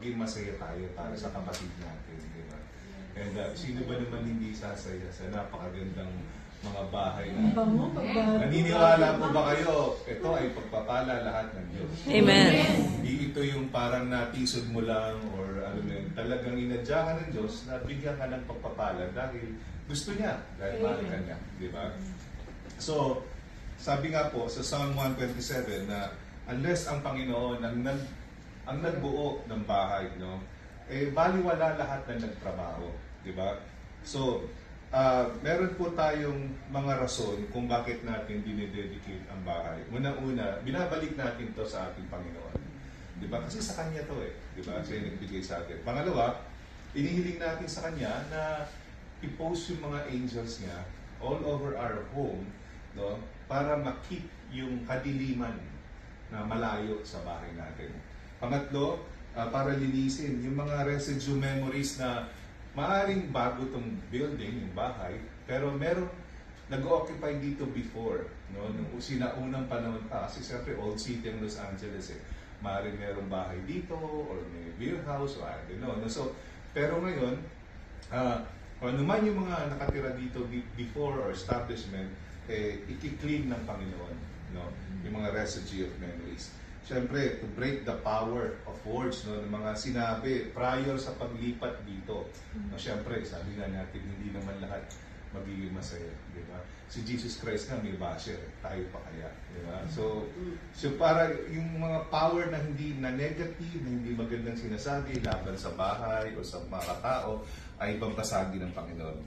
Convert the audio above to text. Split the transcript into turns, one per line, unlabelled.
Maging masaya tayo para sa kapatid natin, di ba? And sino ba naman hindi sasaya sa napakagandang mga bahay na naniniwala po ba kayo? Ito ay pagpapala lahat ng Diyos.
Amen.
Hindi ito yung parang natisod mo lang or ano yun, talagang inadya ka ng Diyos na bigyan ka ng pagpapala dahil gusto niya, dahil mahal ka niya, di ba? So, sabi nga po sa Psalm 127 na unless ang Panginoon ang nagbuo ng bahay, no? Eh baliwala lahat na nagtrabaho, di ba? So, meron po tayong mga rason kung bakit natin dinededicate ang bahay. Una-una, binabalik natin to sa ating Panginoon. Di ba? Kasi sa Kanya to di ba? Siya yung nagbigay sa atin. Pangalawa, inihiling natin sa Kanya na i-post yung mga angels niya all over our home, no? Para ma-keep yung kadiliman na malayo sa bahay natin. Pangatlo, para linisin yung mga residue memories na maaaring bago itong building, yung bahay, pero meron nag-occupy dito before, no? Nung sinaunang panahon pa, kasi siyempre old city ng Los Angeles maaaring merong bahay dito, or may beer house, or I don't know. No? So, pero ngayon, ano man yung mga nakatira dito before or establishment, i-clean ng Panginoon, no? Yung mga residue of memories. Siyempre, to break the power of words, no, ng mga sinabi prior sa paglipat dito. No, siyempre, sabi nga natin, hindi naman lahat magiging masaya, di ba? Si Jesus Christ nga may basher, tayo pa kaya, di ba? So para yung mga power na hindi na negative, na hindi magandang sinasabi laban sa bahay o sa mga tao, ay pampasagi ng Panginoon.